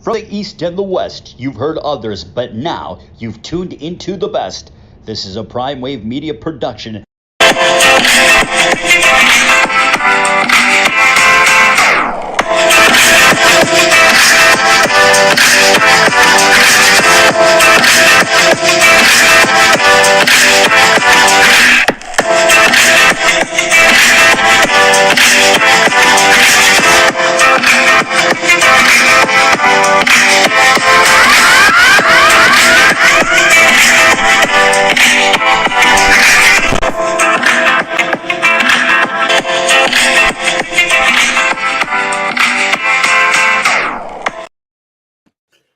From the East and the West, you've heard others, but now you've tuned into the best. This is a Prime Wave Media production.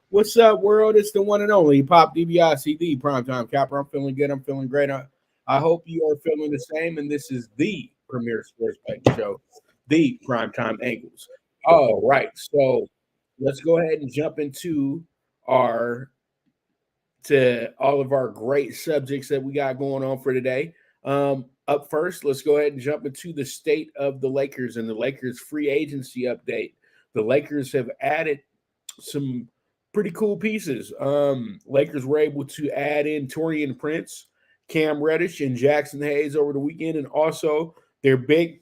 What's up, world? It's the one and only Pop DBIC, the Primetime Capper. I'm feeling good. I'm feeling great. I hope you are feeling the same. And this is the premier sports betting show, the PrimeTimeAngles. All right. So let's go ahead and jump into all of our great subjects that we got going on for today. Up first, let's go ahead and jump into the state of the Lakers and the Lakers free agency update. The Lakers have added some pretty cool pieces. Lakers were able to add in Taurean Prince, Cam Reddish, and Jackson Hayes over the weekend. And also their big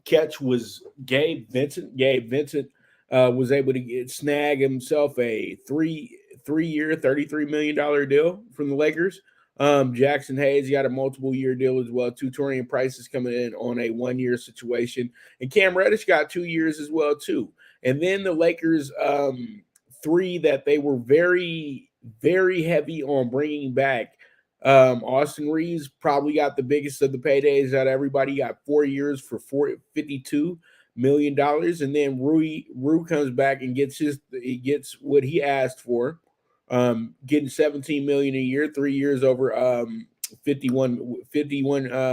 catch was Gabe Vincent. Gabe Vincent was able to snag himself a three-year, $33 million deal from the Lakers. Jackson Hayes got a multiple-year deal as well, too. Taurean Prince is coming in on a one-year situation. And Cam Reddish got 2 years as well, too. And then the Lakers three that they were very, very heavy on bringing back. Austin Reeves probably got the biggest of the paydays out of everybody. He got 4 years for $52 million. And then Rue comes back and gets what he asked for, getting $17 million a year, 3 years over 51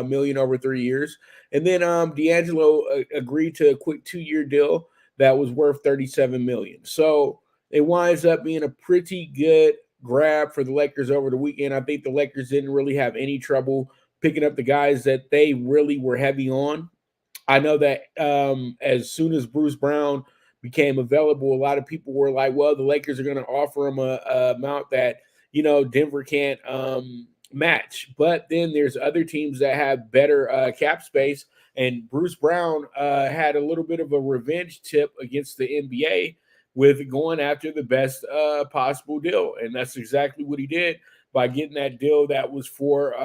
million over 3 years. And then D'Angelo agreed to a quick 2-year deal that was worth $37 million. So it winds up being a pretty good grab for the Lakers over the weekend. I think the Lakers didn't really have any trouble picking up the guys that they really were heavy on. I know that as soon as Bruce Brown became available, a lot of people were like, well, the Lakers are going to offer him a amount that, Denver can't match. But then there's other teams that have better cap space. And Bruce Brown had a little bit of a revenge tip against the NBA with going after the best possible deal. And that's exactly what he did by getting that deal that was for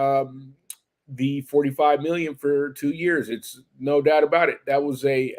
the $45 million for 2 years. It's no doubt about it. That was a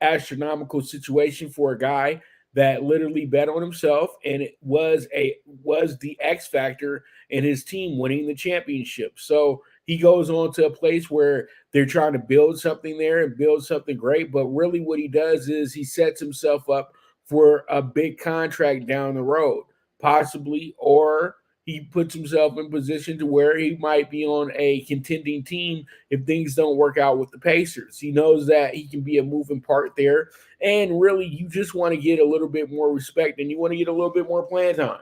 astronomical situation for a guy that literally bet on himself, and it was the X factor in his team winning the championship. So he goes on to a place where they're trying to build something there and build something great. But really what he does is he sets himself up for a big contract down the road, possibly, or he puts himself in position to where he might be on a contending team if things don't work out with the Pacers. He knows that he can be a moving part there. And really, you just want to get a little bit more respect and you want to get a little bit more playing time.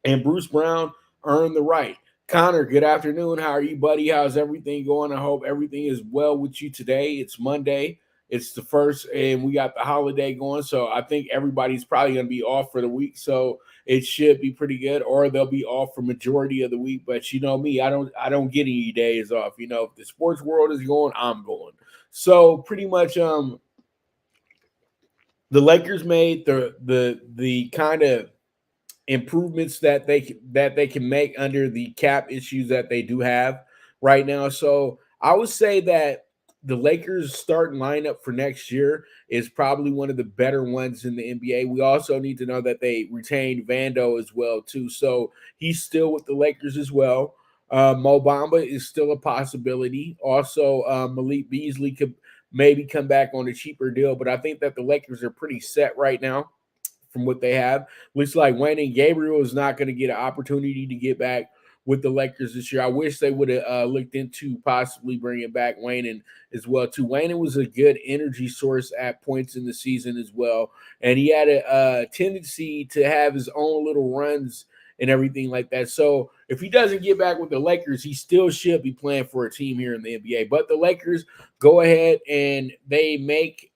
And Bruce Brown earned the right. Connor, good afternoon. How are you, buddy? How's everything going? I hope everything is well with you today. It's Monday. It's the first, and we got the holiday going. So I think everybody's probably going to be off for the week. So it should be pretty good, or they'll be off for majority of the week. But you know me, I don't get any days off. If the sports world is going, I'm going. So pretty much the Lakers made the kind of improvements that they can make under the cap issues that they do have right now. So I would say that the Lakers starting lineup for next year is probably one of the better ones in the NBA. We also need to know that they retained Vando as well, too. So he's still with the Lakers as well. Mo Bamba is still a possibility. Also, Malik Beasley could maybe come back on a cheaper deal, but I think that the Lakers are pretty set right now from what they have. Looks like Wayne and Gabriel is not going to get an opportunity to get back with the Lakers this year. I wish they would have looked into possibly bringing back Wayne as well too. Wayne was a good energy source at points in the season as well, and he had a tendency to have his own little runs and everything like that. So if he doesn't get back with the Lakers, he still should be playing for a team here in the NBA. But the Lakers go ahead and they make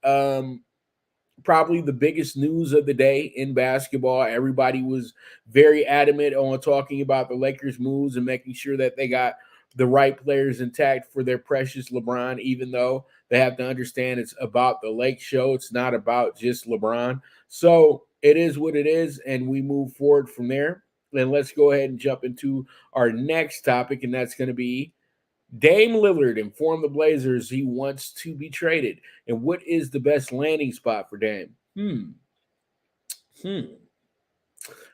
probably the biggest news of the day in basketball. Everybody was very adamant on talking about the Lakers' moves and making sure that they got the right players intact for their precious LeBron, even though they have to understand it's about the Lake show. It's not about just LeBron. So it is what it is, and we move forward from there. And let's go ahead and jump into our next topic, and that's going to be Dame Lillard informed the Blazers he wants to be traded. And what is the best landing spot for Dame?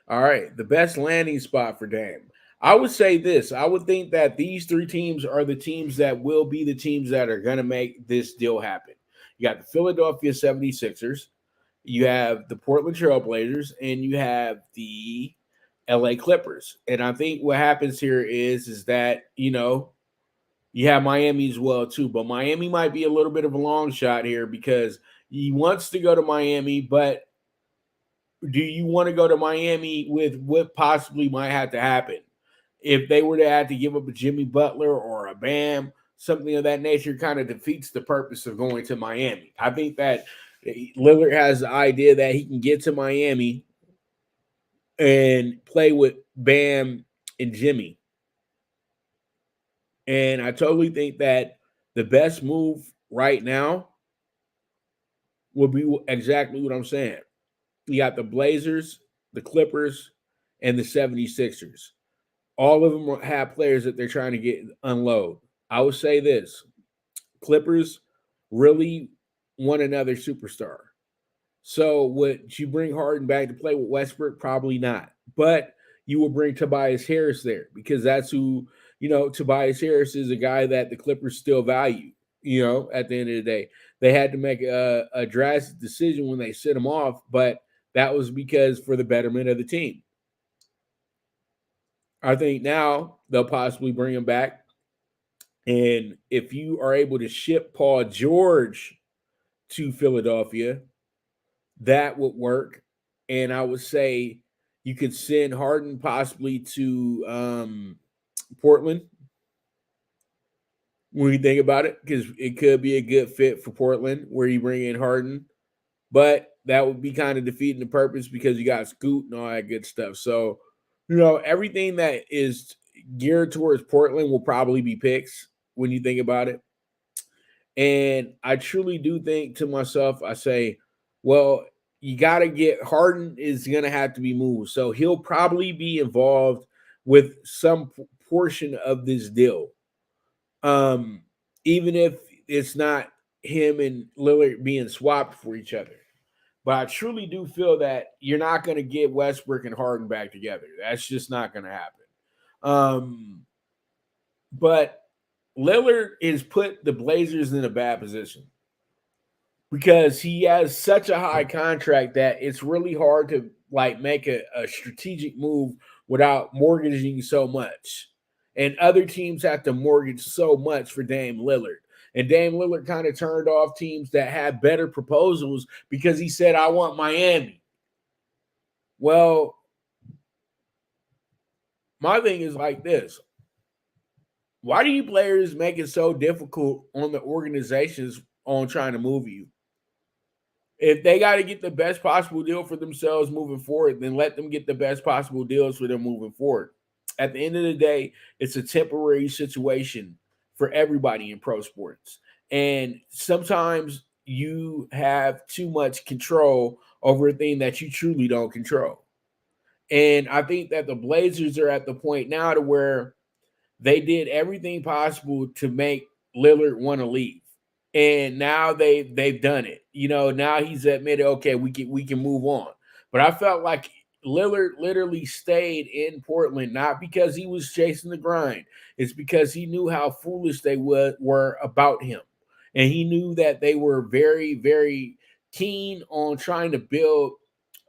All right, the best landing spot for Dame. I would say this. I would think that these three teams are the teams that will be the teams that are going to make this deal happen. You got the Philadelphia 76ers, you have the Portland Trail Blazers, and you have the LA Clippers. And I think what happens here is that, you have Miami as well, too. But Miami might be a little bit of a long shot here because he wants to go to Miami, but do you want to go to Miami with what possibly might have to happen? If they were to have to give up a Jimmy Butler or a Bam, something of that nature kind of defeats the purpose of going to Miami. I think that Lillard has the idea that he can get to Miami and play with Bam and Jimmy. And I totally think that the best move right now would be exactly what I'm saying. You got the Blazers, the Clippers, and the 76ers. All of them have players that they're trying to unload. I would say this. Clippers really want another superstar. So would you bring Harden back to play with Westbrook? Probably not. But you will bring Tobias Harris there because that's who, Tobias Harris is a guy that the Clippers still value, at the end of the day. They had to make a drastic decision when they sent him off, but that was because for the betterment of the team. I think now they'll possibly bring him back. And if you are able to ship Paul George to Philadelphia, that would work. And I would say you could send Harden possibly to Portland when you think about it, because it could be a good fit for Portland where you bring in Harden. But that would be kind of defeating the purpose because you got Scoot and all that good stuff. So, everything that is geared towards Portland will probably be picks when you think about it. And I truly do think to myself, I say, well, you got to get Harden is going to have to be moved. So he'll probably be involved with some portion of this deal. Even if it's not him and Lillard being swapped for each other. But I truly do feel that you're not going to get Westbrook and Harden back together. That's just not going to happen. But Lillard has put the Blazers in a bad position because he has such a high contract that it's really hard to make a strategic move without mortgaging so much. And other teams have to mortgage so much for Dame Lillard. And Dame Lillard kind of turned off teams that had better proposals because he said, I want Miami. Well, my thing is like this. Why do you players make it so difficult on the organizations on trying to move you? If they got to get the best possible deal for themselves moving forward, then let them get the best possible deals for them moving forward. At the end of the day, it's a temporary situation for everybody in pro sports. And sometimes you have too much control over a thing that you truly don't control. And I think that the Blazers are at the point now to where they did everything possible to make Lillard want to leave. And now they've done it. Now he's admitted, okay, we can move on. But I felt like Lillard literally stayed in Portland, not because he was chasing the grind. It's because he knew how foolish they were about him. And he knew that they were very, very keen on trying to build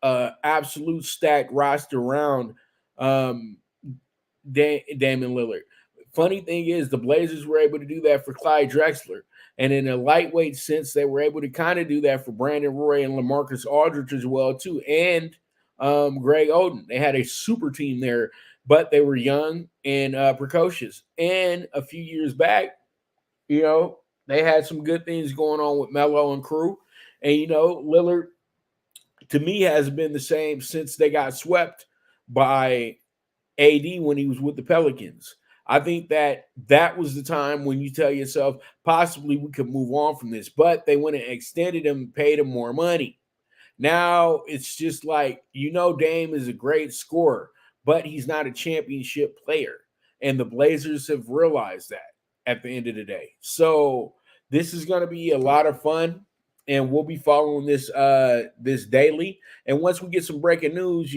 an absolute stacked roster around Damian Lillard. Funny thing is, the Blazers were able to do that for Clyde Drexler. And in a lightweight sense, they were able to kind of do that for Brandon Roy and LaMarcus Aldridge as well, too. And Greg Oden. They had a super team there, but they were young and precocious. And a few years back, they had some good things going on with Melo and crew. And, Lillard to me hasn't been the same since they got swept by AD when he was with the Pelicans. I think that was the time when you tell yourself possibly we could move on from this, but they went and extended him, paid him more money. Now it's just like, Dame is a great scorer, but he's not a championship player. And the Blazers have realized that at the end of the day. So this is going to be a lot of fun. And we'll be following this daily. And once we get some breaking news,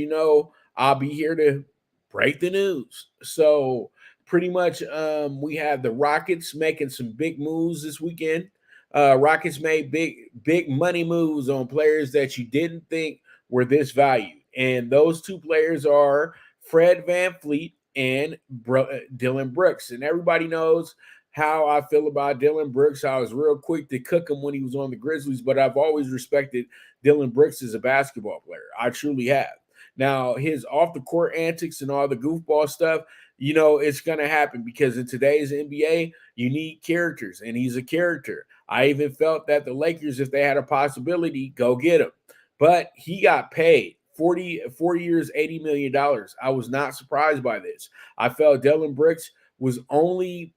I'll be here to break the news. So pretty much we have the Rockets making some big moves this weekend. Rockets made big money moves on players that you didn't think were this valued. And those two players are Fred VanVleet and Dylan Brooks. And everybody knows how I feel about Dylan Brooks. I was real quick to cook him when he was on the Grizzlies, but I've always respected Dylan Brooks as a basketball player. I truly have. Now, his off-the-court antics and all the goofball stuff, it's going to happen because in today's NBA, you need characters, and he's a character. I even felt that the Lakers, if they had a possibility, go get him. But he got paid 4 years, $80 million. I was not surprised by this. I felt Dylan Brooks was only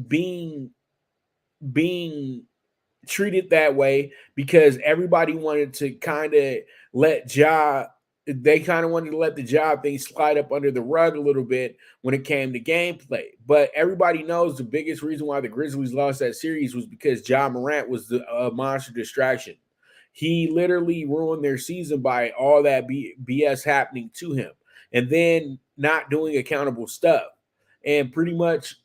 being treated that way because everybody wanted to kind of let the job thing slide up under the rug a little bit when it came to gameplay. But everybody knows the biggest reason why the Grizzlies lost that series was because Ja Morant was the monster distraction. He literally ruined their season by all that BS happening to him and then not doing accountable stuff. And pretty much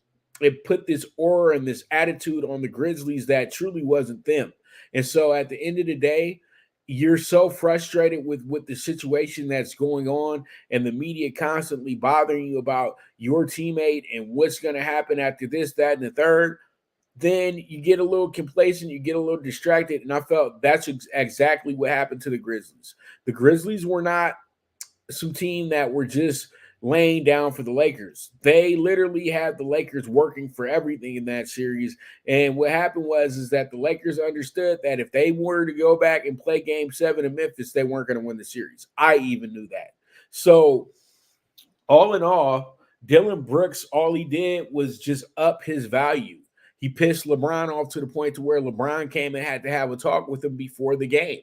it put this aura and this attitude on the Grizzlies that truly wasn't them. And so at the end of the day, you're so frustrated with the situation that's going on and the media constantly bothering you about your teammate and what's going to happen after this, that, and the third, then you get a little complacent, you get a little distracted, and I felt that's exactly what happened to the Grizzlies. The Grizzlies were not some team that were just laying down for the Lakers. They literally had the Lakers working for everything in that series. And what happened was that the Lakers understood that if they were to go back and play Game 7 in Memphis, they weren't going to win the series. I even knew that. So all in all, Dylan Brooks, all he did was just up his value. He pissed LeBron off to the point to where LeBron came and had to have a talk with him before the game.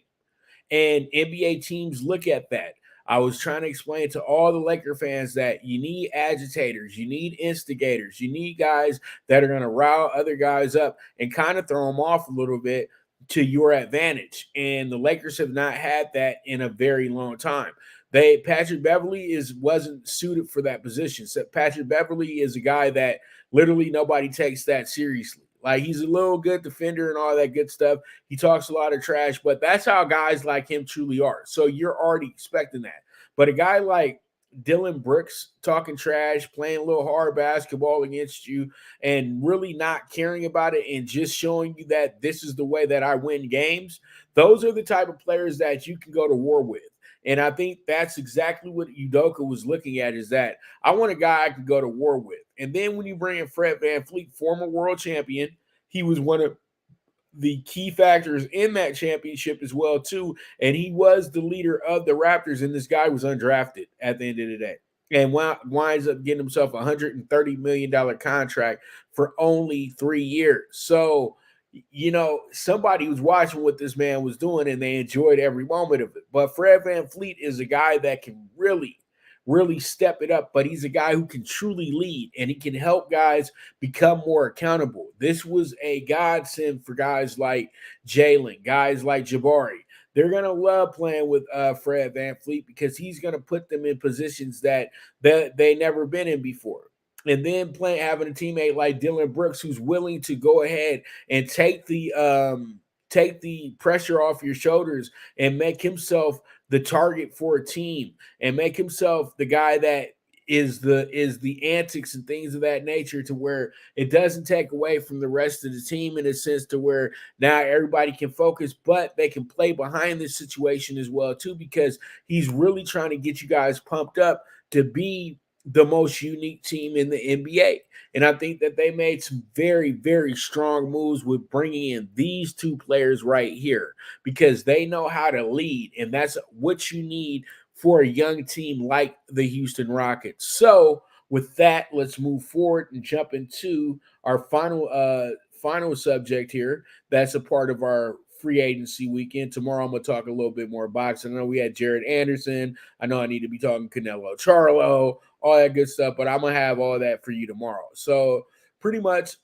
And NBA teams look at that. I was trying to explain to all the Laker fans that you need agitators, you need instigators, you need guys that are going to rile other guys up and kind of throw them off a little bit to your advantage. And the Lakers have not had that in a very long time. Patrick Beverley wasn't suited for that position. So Patrick Beverley is a guy that literally nobody takes that seriously. Like, he's a little good defender and all that good stuff. He talks a lot of trash, but that's how guys like him truly are. So you're already expecting that. But a guy like Dylan Brooks talking trash, playing a little hard basketball against you, and really not caring about it and just showing you that this is the way that I win games, those are the type of players that you can go to war with. And I think that's exactly what Udoka was looking at, is that I want a guy I can go to war with. And then when you bring in Fred VanVleet, former world champion, he was one of the key factors in that championship as well, too. And he was the leader of the Raptors, and this guy was undrafted at the end of the day. And winds up getting himself a $130 million contract for only 3 years. So, somebody was watching what this man was doing, and they enjoyed every moment of it. But Fred VanVleet is a guy that can really, really step it up, but he's a guy who can truly lead, and he can help guys become more accountable. This was a godsend for guys like Jalen, guys like Jabari. They're going to love playing with Fred VanVleet because he's going to put them in positions that they never been in before. And then having a teammate like Dylan Brooks who's willing to go ahead and take the pressure off your shoulders and make himself the target for a team and make himself the guy that is the antics and things of that nature, to where it doesn't take away from the rest of the team in a sense to where now everybody can focus, but they can play behind this situation as well too, because he's really trying to get you guys pumped up to be the most unique team in the NBA. And I think that they made some very, very strong moves with bringing in these two players right here because they know how to lead. And that's what you need for a young team like the Houston Rockets. So, with that, let's move forward and jump into our final subject here. That's a part of our free agency weekend. Tomorrow, I'm going to talk a little bit more boxing. I know we had Jared Anderson. I know I need to be talking Canelo Charlo, all that good stuff, but I'm going to have all that for you tomorrow. So, pretty much,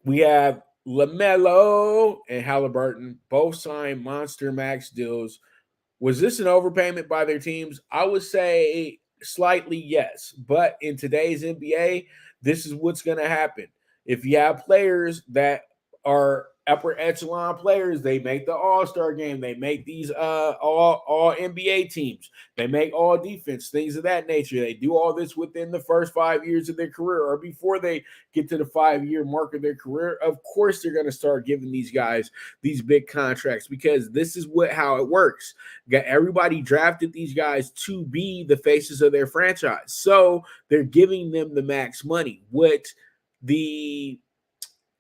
we have LaMelo and Halliburton both signed monster max deals. Was this an overpayment by their teams? I would say slightly yes. But in today's NBA, this is what's going to happen. If you have players that are upper echelon players, they make the All-Star game, they make these all NBA teams, they make all defense, things of that nature. They do all this within the first 5 years of their career or before they get to the 5-year mark of their career. Of course, they're going to start giving these guys these big contracts because this is how it works. Everybody drafted these guys to be the faces of their franchise. So they're giving them the max money. What the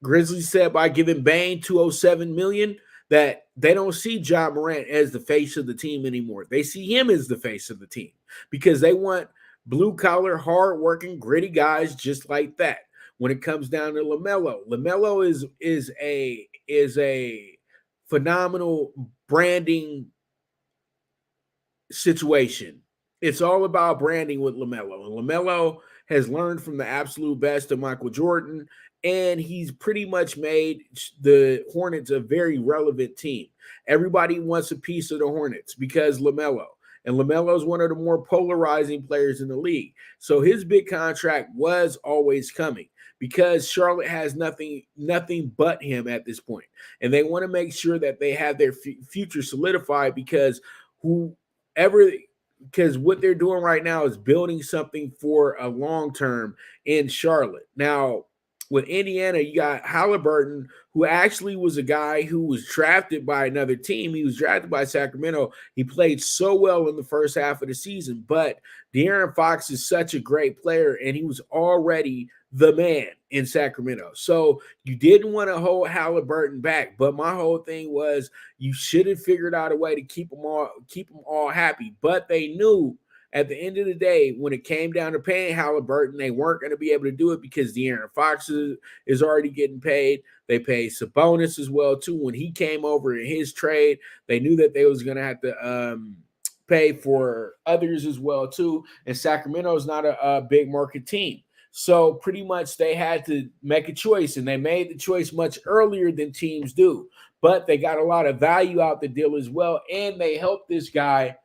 Grizzlies said by giving Bane $207 million, that they don't see Ja Morant as the face of the team anymore. They see him as the face of the team because they want blue-collar, hard-working, gritty guys just like that. When it comes down to LaMelo is a phenomenal branding situation. It's all about branding with LaMelo. And LaMelo has learned from the absolute best of Michael Jordan, and he's pretty much made the Hornets a very relevant team. Everybody wants a piece of the Hornets because LaMelo. And LaMelo is one of the more polarizing players in the league. So his big contract was always coming because Charlotte has nothing but him at this point. And they want to make sure that they have their future solidified because what they're doing right now is building something for a long term in Charlotte. Now, with Indiana, you got Halliburton, who actually was a guy who was drafted by another team. He was drafted by Sacramento. He played so well in the first half of the season, but De'Aaron Fox is such a great player, and he was already the man in Sacramento. So you didn't want to hold Halliburton back, but my whole thing was you should have figured out a way to keep them all happy. But they knew at the end of the day, when it came down to paying Halliburton, they weren't going to be able to do it because De'Aaron Fox is already getting paid. They paid Sabonis as well, too. When he came over in his trade, they knew that they was going to have to pay for others as well, too. And Sacramento is not a big market team. So pretty much they had to make a choice, and they made the choice much earlier than teams do. But they got a lot of value out the deal as well, and they helped this guy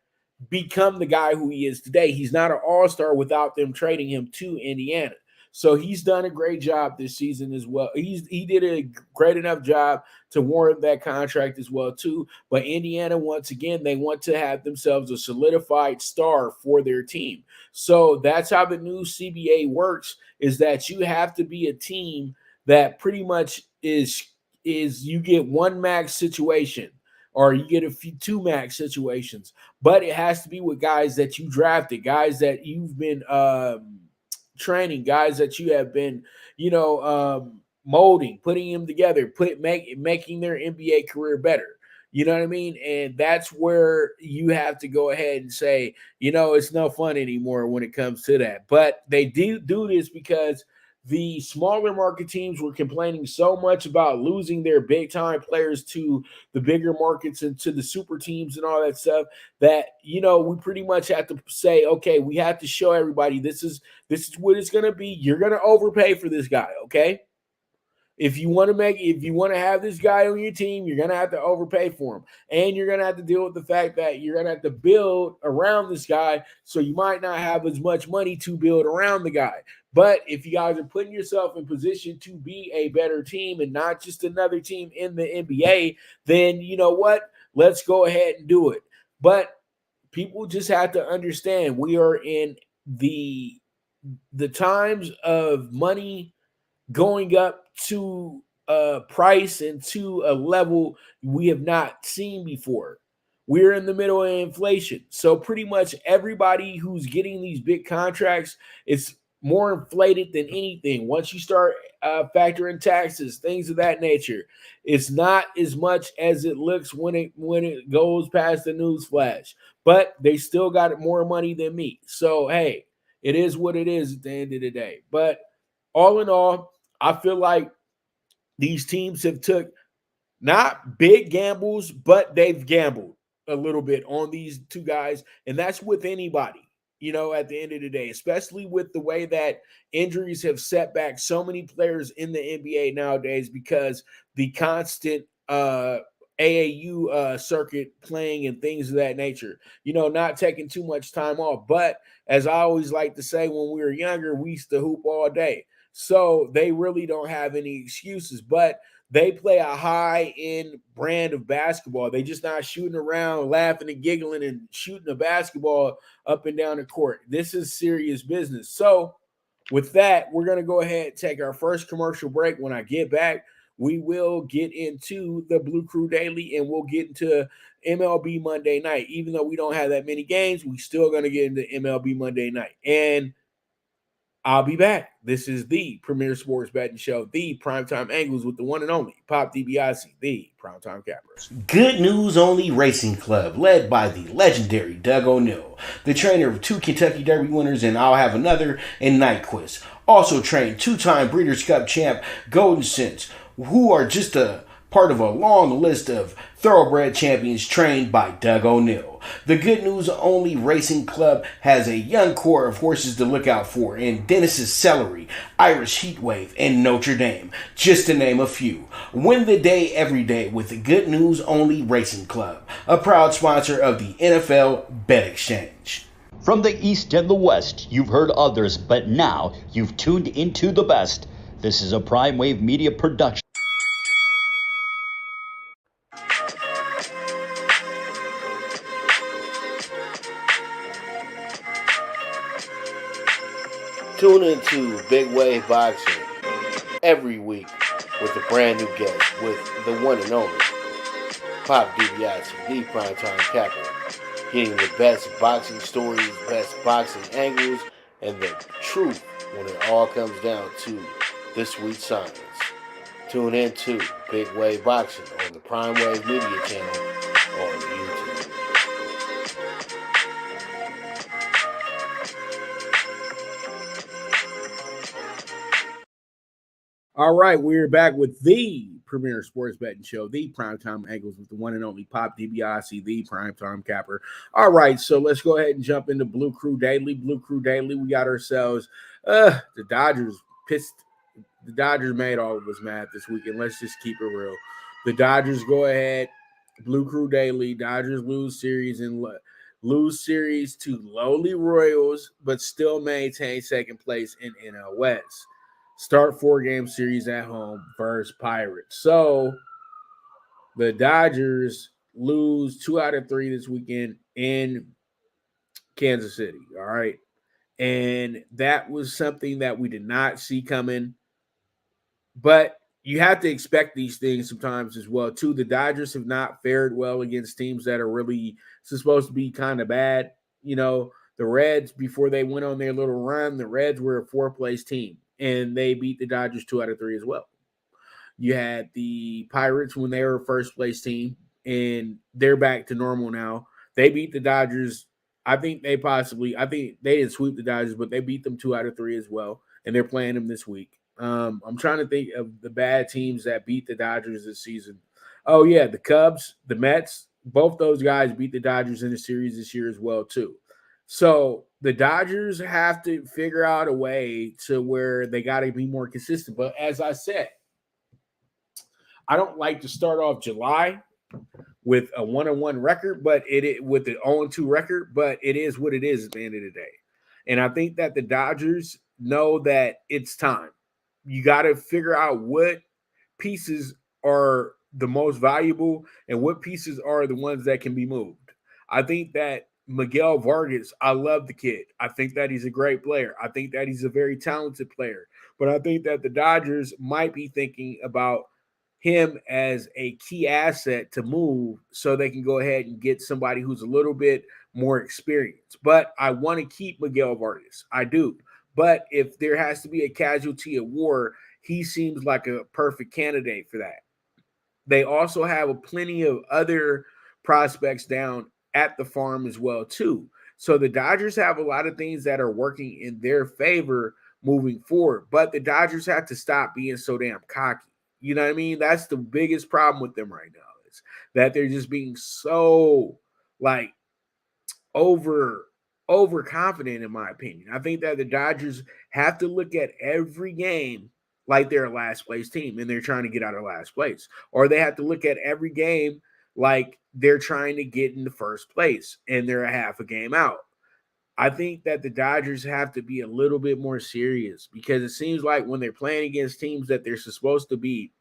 become the guy who he is today. He's not an all-star without them trading him to Indiana. So he's done a great job this season as well. He did a great enough job to warrant that contract as well too. But Indiana, once again, they want to have themselves a solidified star for their team. So that's how the new CBA works, is that you have to be a team that pretty much is you get one max situation, or you get two max situations, but it has to be with guys that you drafted, guys that you've been training, guys that you have been, molding, putting them together, making their NBA career better. You know what I mean? And that's where you have to go ahead and say, it's no fun anymore when it comes to that. But they do this because the smaller market teams were complaining so much about losing their big time players to the bigger markets and to the super teams and all that stuff, that, we pretty much have to say, okay, we have to show everybody this is what it's going to be. You're going to overpay for this guy. Okay. If you want to have this guy on your team, you're going to have to overpay for him. And you're going to have to deal with the fact that you're going to have to build around this guy. So you might not have as much money to build around the guy. But if you guys are putting yourself in position to be a better team and not just another team in the NBA, then you know what? Let's go ahead and do it. But people just have to understand we are in the times of money going up to a price and to a level we have not seen before. we're in the middle of inflation. So pretty much everybody who's getting these big contracts, it's more inflated than anything. Once you start factoring taxes, things of that nature, it's not as much as it looks when it goes past the news flash. But they still got more money than me. So hey, it is what it is at the end of the day. But all in all, I feel like these teams have took not big gambles, but they've gambled a little bit on these two guys. And that's with anybody, at the end of the day, especially with the way that injuries have set back so many players in the NBA nowadays because the constant AAU circuit playing and things of that nature, not taking too much time off. But as I always like to say, when we were younger, we used to hoop all day. So they really don't have any excuses. But they play a high-end brand of basketball. They just not shooting around, laughing and giggling and shooting a basketball up and down the court. This is serious business. So with that, we're going to go ahead and take our first commercial break. When I get back, we will get into the Blue Crew Daily and we'll get into MLB Monday Night. Even though we don't have that many games, we still going to get into MLB Monday Night. And I'll be back. This is the premier sports betting show, the Primetime Angles with the one and only Pop DiBiase, the Primetime Cappers. Good News Only Racing Club, led by the legendary Doug O'Neill, the trainer of 2 Kentucky Derby winners and I'll Have Another and Nyquist. Also trained 2-time Breeders' Cup champ Golden Sense, who are just a part of a long list of thoroughbred champions trained by Doug O'Neill. The Good News Only Racing Club has a young core of horses to look out for in Dennis's Celery, Irish Heatwave, and Notre Dame, just to name a few. Win the day every day with the Good News Only Racing Club, a proud sponsor of the NFL Bet Exchange. From the East and the West, you've heard others, but now you've tuned into the best. This is a Prime Wave Media production. Tune into Big Wave Boxing every week with a brand new guest with the one and only Pop DiBiase, the Primetime Capper, getting the best boxing stories, best boxing angles, and the truth when it all comes down to the sweet science. Tune into Big Wave Boxing on the Prime Wave Media channel on YouTube. All right, we're back with the premier sports betting show, the Primetime Angles with the one and only Pop DiBiase, the Primetime Capper. All right, so let's go ahead and jump into Blue Crew Daily. Blue Crew Daily, we got ourselves the Dodgers pissed. The Dodgers made all of us mad this weekend. Let's just keep it real. The Dodgers go ahead, Blue Crew Daily. Dodgers lose series to lowly Royals, but still maintain second place in NL West. Start 4-game series at home versus Pirates. So the Dodgers lose 2 out of 3 this weekend in Kansas City. All right. And that was something that we did not see coming. But you have to expect these things sometimes as well, too. The Dodgers have not fared well against teams that are really supposed to be kind of bad. The Reds, before they went on their little run, the Reds were a 4th-place team. And they beat the Dodgers 2 out of 3 as well. You had the Pirates when they were a first-place team, and they're back to normal now. They beat the Dodgers. I think they didn't sweep the Dodgers, but they beat them 2 out of 3 as well, and they're playing them this week. I'm trying to think of the bad teams that beat the Dodgers this season. Oh, yeah, the Cubs, the Mets, both those guys beat the Dodgers in the series this year as well, too. So the Dodgers have to figure out a way to where they got to be more consistent. But as I said, I don't like to start off July with a 1-1 record, but with the 0-2 record, but it is what it is at the end of the day. And I think that the Dodgers know that it's time. You got to figure out what pieces are the most valuable and what pieces are the ones that can be moved. I think that Miguel Vargas, I love the kid. I think that he's a great player. I think that he's a very talented player. But I think that the Dodgers might be thinking about him as a key asset to move so they can go ahead and get somebody who's a little bit more experienced. But I want to keep Miguel Vargas. I do. But if there has to be a casualty of war, he seems like a perfect candidate for that. They also have plenty of other prospects down at the farm as well, too. So the Dodgers have a lot of things that are working in their favor moving forward. But the Dodgers have to stop being so damn cocky. You know what I mean? That's the biggest problem with them right now, is that they're just being so like overconfident, in my opinion. I think that the Dodgers have to look at every game like they're a last place team and they're trying to get out of last place. Or they have to look at every game like they're trying to get in the first place and they're a half a game out. I think that the Dodgers have to be a little bit more serious, because it seems like when they're playing against teams that they're supposed to beat,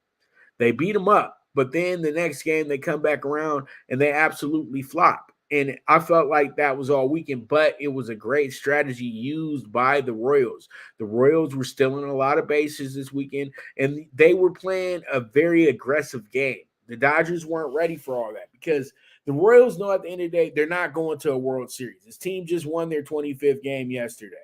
they beat them up. But then the next game they come back around and they absolutely flop. And I felt like that was all weekend, but it was a great strategy used by the Royals. The Royals were stealing a lot of bases this weekend, and they were playing a very aggressive game. The Dodgers weren't ready for all that, because the Royals know at the end of the day, they're not going to a World Series. This team just won their 25th game yesterday,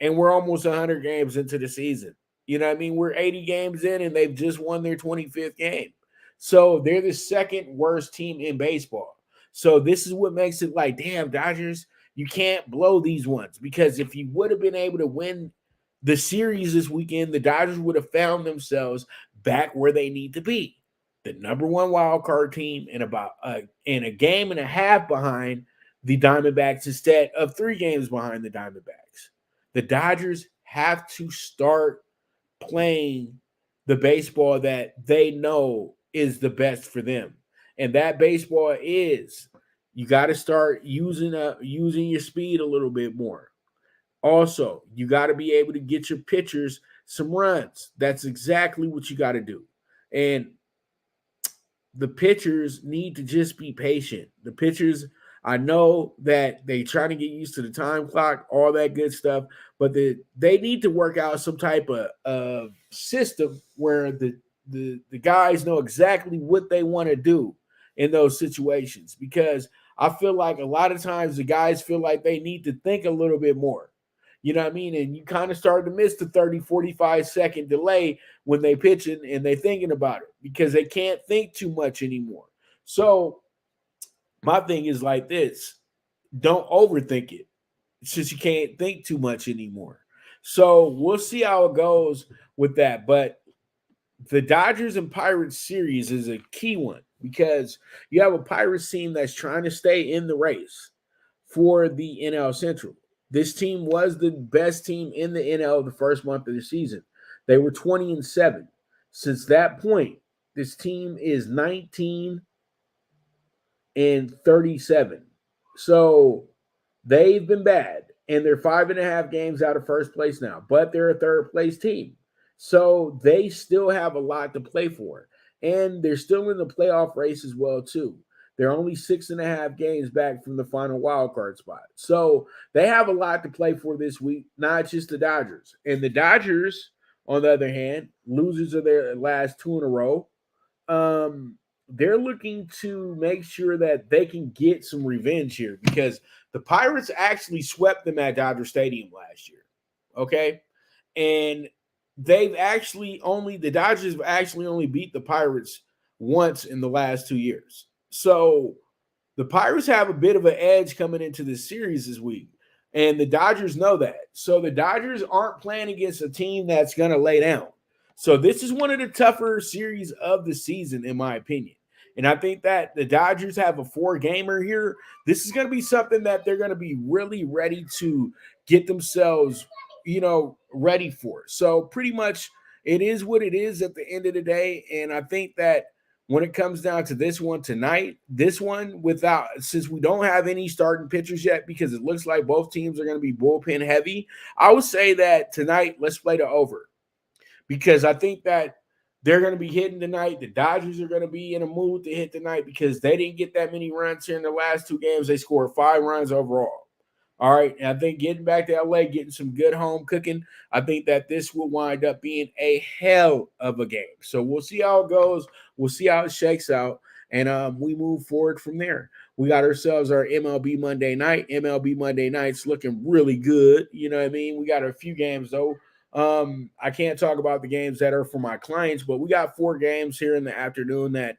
and we're almost 100 games into the season. You know what I mean? We're 80 games in, and they've just won their 25th game. So they're the second worst team in baseball. So this is what makes it like, damn, Dodgers, you can't blow these ones, because if you would have been able to win the series this weekend, the Dodgers would have found themselves back where they need to be. The number one wild card team in a game and a half behind the Diamondbacks instead of 3 games behind the Diamondbacks. The Dodgers have to start playing the baseball that they know is the best for them. And that baseball is, you got to start using your speed a little bit more. Also, you got to be able to get your pitchers some runs. That's exactly what you got to do. And the pitchers need to just be patient. The pitchers, I know that they try to get used to the time clock, all that good stuff, but they need to work out some type of system where the guys know exactly what they want to do in those situations, because I feel like a lot of times the guys feel like they need to think a little bit more. You know what I mean? And you kind of start to miss the 30, 45-second delay when they pitching and they thinking about it, because they can't think too much anymore. So my thing is like this: don't overthink it, since you can't think too much anymore. So we'll see how it goes with that. But the Dodgers and Pirates series is a key one, because you have a Pirates team that's trying to stay in the race for the NL Central. This team was the best team in the NL the first month of the season. They were 20-7. Since that point, this team is 19-37. So they've been bad, and they're 5.5 games out of first place now, but they're a third place team. So they still have a lot to play for, and they're still in the playoff race as well, too. They're only 6.5 games back from the final wild card spot. So they have a lot to play for this week, not just the Dodgers. And the Dodgers, on the other hand, losers of their last 2 in a row, they're looking to make sure that they can get some revenge here, because the Pirates actually swept them at Dodger Stadium last year. Okay? And the Dodgers have actually only beat the Pirates once in the last 2 years. So the Pirates have a bit of an edge coming into this series this week, and the Dodgers know that. So the Dodgers aren't playing against a team that's going to lay down. So this is one of the tougher series of the season, in my opinion. And I think that the Dodgers have a 4-gamer here. This is going to be something that they're going to be really ready to get themselves, ready for. So pretty much it is what it is at the end of the day. And I think that when it comes down to this one tonight, since we don't have any starting pitchers yet, because it looks like both teams are going to be bullpen heavy, I would say that tonight, let's play the over, because I think that they're going to be hitting tonight. The Dodgers are going to be in a mood to hit tonight, because they didn't get that many runs here in the last 2 games. They scored 5 runs overall. All right. And I think getting back to LA, getting some good home cooking, I think that this will wind up being a hell of a game. So we'll see how it goes. We'll see how it shakes out. And we move forward from there. We got ourselves our MLB Monday night. MLB Monday night's looking really good. You know what I mean? We got a few games though. I can't talk about the games that are for my clients, but we got 4 games here in the afternoon that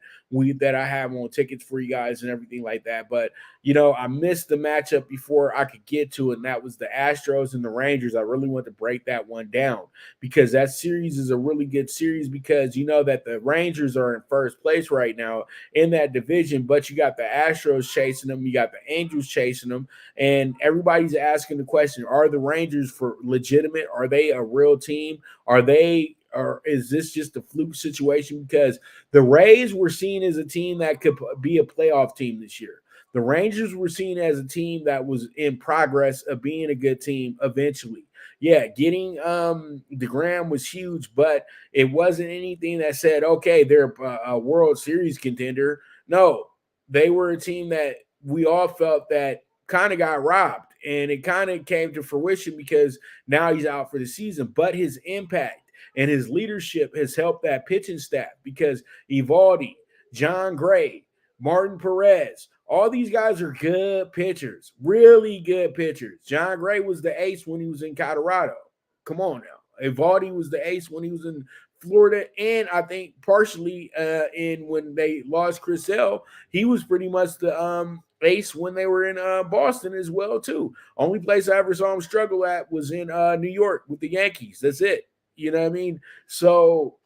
I have on tickets for you guys and everything like that. But I missed the matchup before I could get to it, and that was the Astros and the Rangers. I really want to break that one down because that series is a really good series because you know that the Rangers are in first place right now in that division, but you got the Astros chasing them, you got the Angels chasing them, and everybody's asking the question, are the Rangers for legitimate? Are they a real team? Or is this just a fluke situation? Because the Rays were seen as a team that could be a playoff team this year. The Rangers were seen as a team that was in progress of being a good team eventually. Yeah, getting DeGrom was huge, but it wasn't anything that said, okay, they're a World Series contender. No, they were a team that we all felt that kind of got robbed, and it kind of came to fruition because now he's out for the season. But his impact and his leadership has helped that pitching staff because Evaldi, John Gray, Martin Perez, all these guys are good pitchers, really good pitchers. John Gray was the ace when he was in Colorado. Come on now. Evaldi was the ace when he was in Florida, and I think partially in when they lost Chris Sale, he was pretty much the ace when they were in Boston as well too. Only place I ever saw him struggle at was in New York with the Yankees. That's it. You know what I mean? So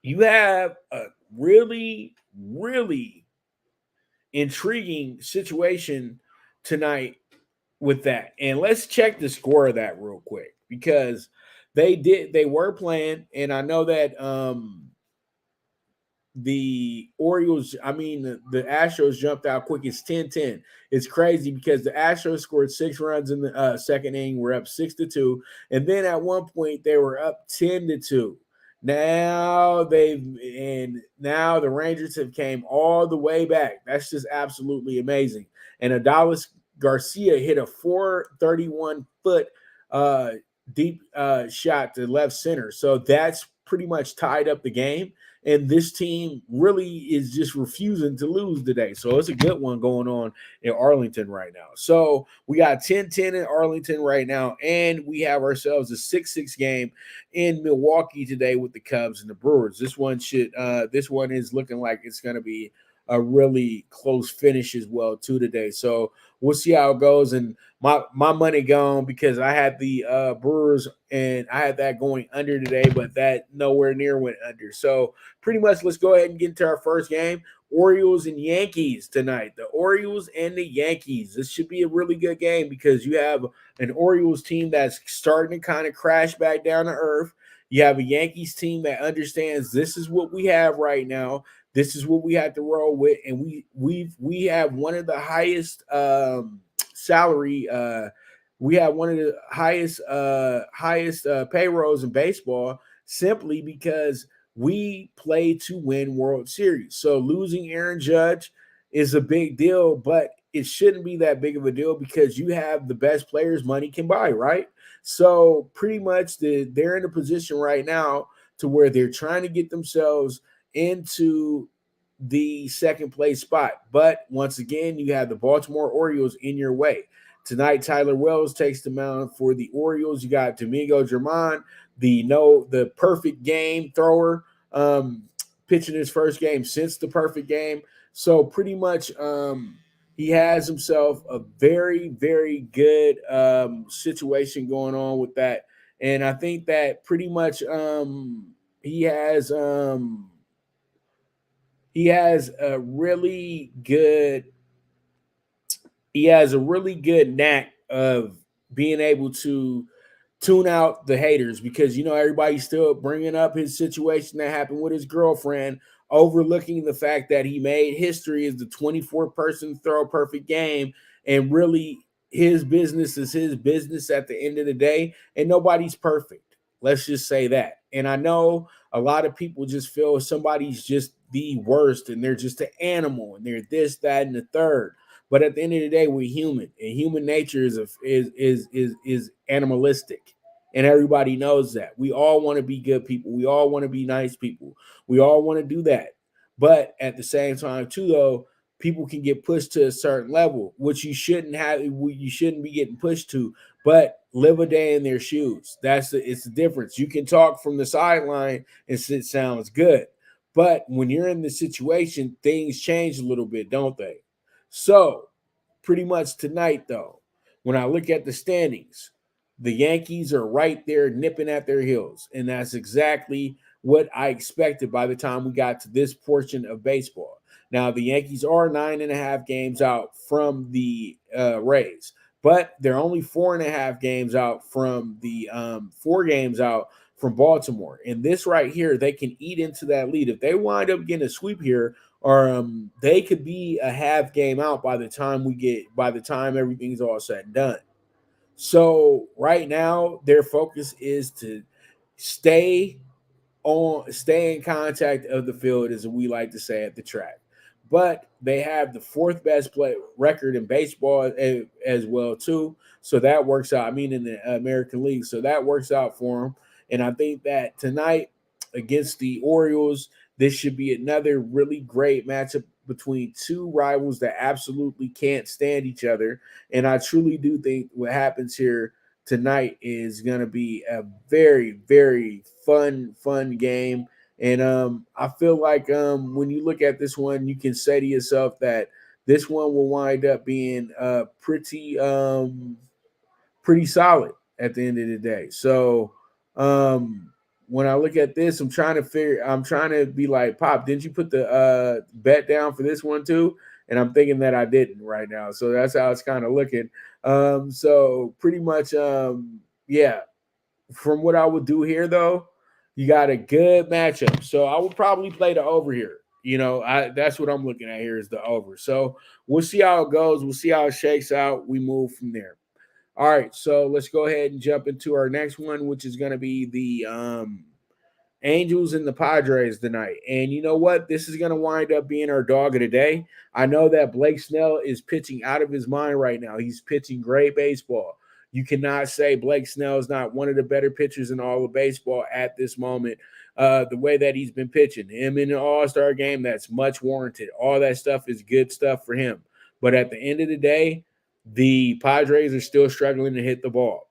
you have a really, really intriguing situation tonight with that. And let's check the score of that real quick because they were playing, and I know that the Orioles, the Astros jumped out quick. It's 10-10. It's crazy because the Astros scored 6 runs in the second inning. We're up 6-2. And then at one point they were up 10-2. Now the Rangers have came all the way back. That's just absolutely amazing. And Adolis Garcia hit a 431 foot deep shot to left center. So that's pretty much tied up the game. And this team really is just refusing to lose today. So it's a good one going on in Arlington right now. So we got 10-10 in Arlington right now, and we have ourselves a 6-6 game in Milwaukee today with the Cubs and the Brewers. This one is looking like it's going to be a really close finish as well too today. So we'll see how it goes. And my money gone because I had the Brewers and I had that going under today, but that nowhere near went under. So pretty much let's go ahead and get into our first game. Orioles and Yankees tonight. The Orioles and the Yankees. This should be a really good game because you have an Orioles team that's starting to kind of crash back down to earth. You have a Yankees team that understands this is what we have right now. This is what we have to roll with, and we have one of the highest salary. We have one of the highest payrolls in baseball simply because we play to win World Series. So losing Aaron Judge is a big deal, but it shouldn't be that big of a deal because you have the best players money can buy, right? So pretty much they're in a position right now to where they're trying to get themselves into the second place spot. But once again, you have the Baltimore Orioles in your way. Tonight, Tyler Wells takes the mound for the Orioles. You got Domingo Germán, the perfect game thrower, pitching his first game since the perfect game. So pretty much he has himself a very, very good situation going on with that. And I think that pretty much he has a really good knack of being able to tune out the haters because everybody's still bringing up his situation that happened with his girlfriend, overlooking the fact that he made history as the 24th person throw a perfect game, and really his business is his business at the end of the day, and nobody's perfect. Let's just say that. And I know a lot of people just feel somebody's just the worst and they're just an animal and they're this, that, and the third. But at the end of the day, we're human, and human nature is animalistic, and everybody knows that. We all want to be good people. We all want to be nice people. We all want to do that. But at the same time, too, though, people can get pushed to a certain level, which you shouldn't have. You shouldn't be getting pushed to. But live a day in their shoes. It's the difference. You can talk from the sideline and it sounds good, but when you're in the situation, things change a little bit, don't they? So, pretty much tonight, though, when I look at the standings, the Yankees are right there nipping at their heels, and that's exactly what I expected by the time we got to this portion of baseball. Now, the Yankees are 9.5 games out from the Rays, but they're only 4.5 games out from the 4 games out from Baltimore. And this right here, they can eat into that lead. If they wind up getting a sweep here, or they could be a half game out by the time everything's all said and done. So right now, their focus is to stay in contact of the field, as we like to say at the track. But they have the 4th best record in baseball as well too. So that works out. I mean, in the American League. So that works out for them. And I think that tonight against the Orioles, this should be another really great matchup between two rivals that absolutely can't stand each other. And I truly do think what happens here tonight is going to be a very, very fun game. And I feel like when you look at this one, you can say to yourself that this one will wind up being pretty solid at the end of the day. So when I look at this, I'm trying to be like, Pop, didn't you put the bet down for this one too? And I'm thinking that I didn't right now. So that's how it's kind of looking. So pretty much, yeah. From what I would do here, though, you got a good matchup. So I would probably play the over here. That's what I'm looking at here is the over. So we'll see how it goes. We'll see how it shakes out. We move from there. All right, so let's go ahead and jump into our next one, which is going to be the Angels and the Padres tonight. And you know what? This is going to wind up being our dog of the day. I know that Blake Snell is pitching out of his mind right now. He's pitching great baseball. You cannot say Blake Snell is not one of the better pitchers in all of baseball at this moment. The way that he's been pitching, him in an all-star game, that's much warranted. All that stuff is good stuff for him. But at the end of the day, the Padres are still struggling to hit the ball.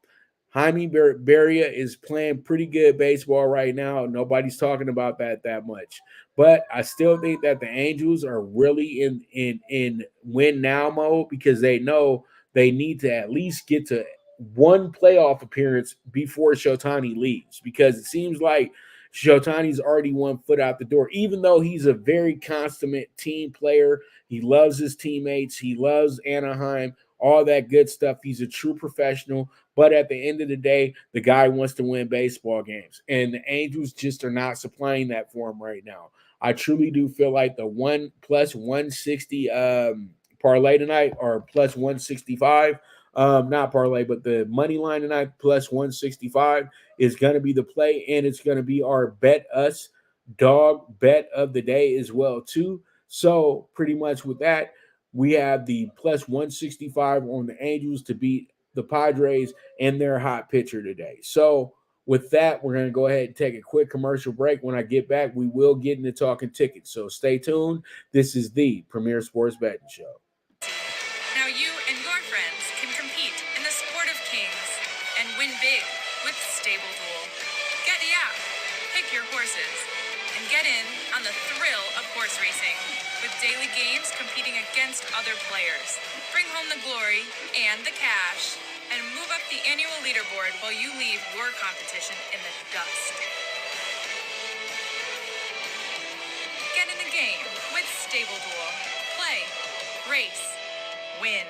Jaime Barria is playing pretty good baseball right now. Nobody's talking about that much. But I still think that the Angels are really in win now mode because they know they need to at least get to one playoff appearance before Shotani leaves, because it seems like Shotani's already 1 foot out the door, even though he's a very consummate team player. He loves his teammates. He loves Anaheim, all that good stuff. He's a true professional. But at the end of the day, the guy wants to win baseball games. And the Angels just are not supplying that for him right now. I truly do feel like the 1 plus 160 parlay tonight, or plus 165, not parlay, but the money line tonight, plus 165, is going to be the play, and it's going to be our bet us dog bet of the day as well too. So pretty much with that, we have the plus 165 on the Angels to beat the Padres and their hot pitcher today. So with that, we're going to go ahead and take a quick commercial break. When I get back, we will get into talking tickets. So stay tuned. This is the Premier Sports Betting Show. Now you and your friends can compete in the sport of kings and win big with Stable Duel. Get the app, pick your horses, and get in on the thrill of horse racing with daily games competing against other players. Bring home the glory and the cash, and move up the annual leaderboard while you leave your competition in the dust. Get in the game with Stable Duel. Play, race, win.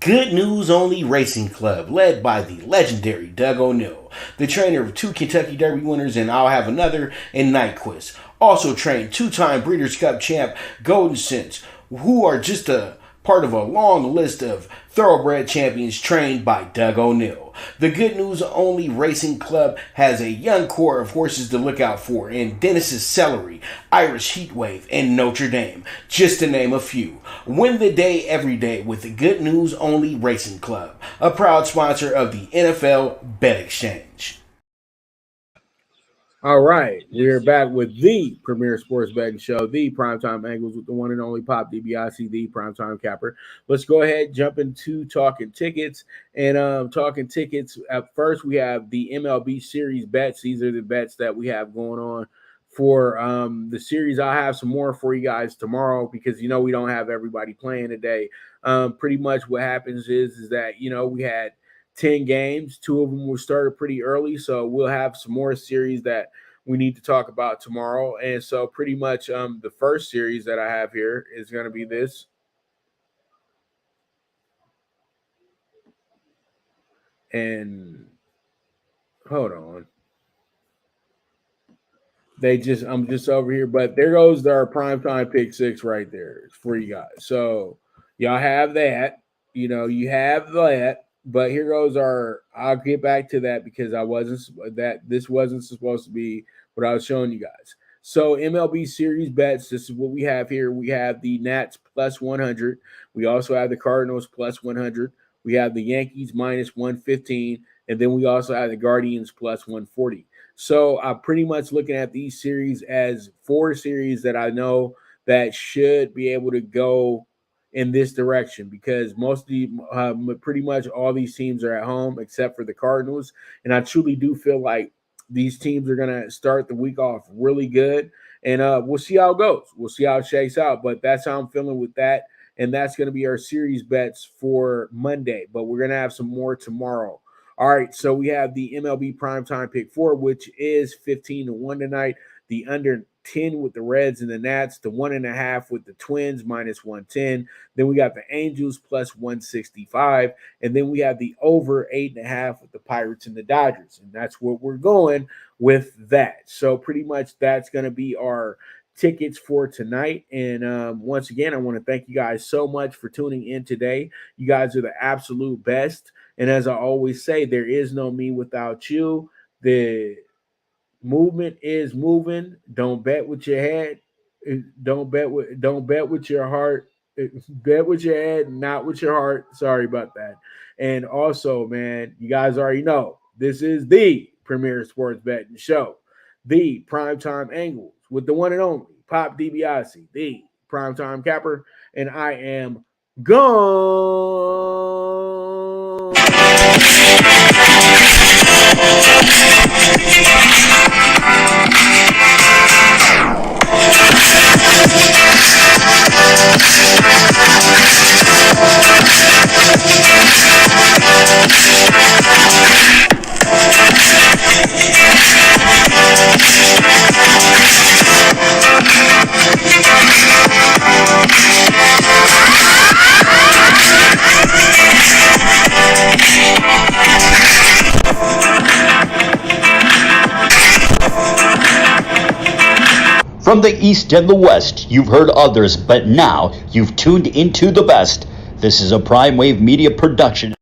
Good News Only Racing Club, led by the legendary Doug O'Neill, the trainer of 2 Kentucky Derby winners and I'll Have Another and Nyquist. Also trained 2-time Breeders' Cup champ Golden Sense, who are just a part of a long list of thoroughbred champions trained by Doug O'Neill. The Good News Only Racing Club has a young core of horses to look out for in Dennis's Celery, Irish Heatwave, and Notre Dame, just to name a few. Win the day every day with the Good News Only Racing Club, a proud sponsor of the NFL Bet Exchange. All right, we're back with the premier sports betting show, the Primetime Angles, with the one and only Pop DiBiase, the Primetime Capper. Let's go ahead and jump into Talkin Tickets. And Talkin Tickets, at first we have the MLB Series Bets. These are the bets that we have going on for the series. I'll have some more for you guys tomorrow because, you know, we don't have everybody playing today. Pretty much what happens is that, you know, we had 10 games. 2 of them were started pretty early, so we'll have some more series that we need to talk about tomorrow. And so pretty much the first series that I have here is going to be this. And hold on. I'm just over here, but there goes our primetime pick 6 right there for you guys. So y'all have that. You know, you have that. But here goes I'll get back to that because this wasn't supposed to be what I was showing you guys. So MLB Series Bets, this is what we have here. We have the Nats plus 100. We also have the Cardinals plus 100. We have the Yankees minus 115. And then we also have the Guardians plus 140. So I'm pretty much looking at these series as 4 series that I know that should be able to go in this direction because pretty much all these teams are at home except for the Cardinals. And I truly do feel like these teams are going to start the week off really good. And we'll see how it goes. We'll see how it shakes out. But that's how I'm feeling with that. And that's going to be our series bets for Monday. But we're going to have some more tomorrow. All right, so we have the MLB PrimeTime PK4, which is 15-1 tonight. The under 10 with the Reds and the Nats, the 1.5 with the Twins minus 110. Then we got the Angels plus 165. And then we have the over 8.5 with the Pirates and the Dodgers. And that's what we're going with that. So pretty much that's going to be our tickets for tonight. And once again, I want to thank you guys so much for tuning in today. You guys are the absolute best. And as I always say, there is no me without you. The movement is moving. Don't bet with your head. Don't bet with your heart. Bet with your head, not with your heart. Sorry about that. And also, man, you guys already know this is the premier sports betting show, the Primetime Angles, with the one and only Pop DiBiase, the Primetime Capper, and I am gone. From the East and the West, you've heard others, but now you've tuned into the best. This is a Prime Wave Media production.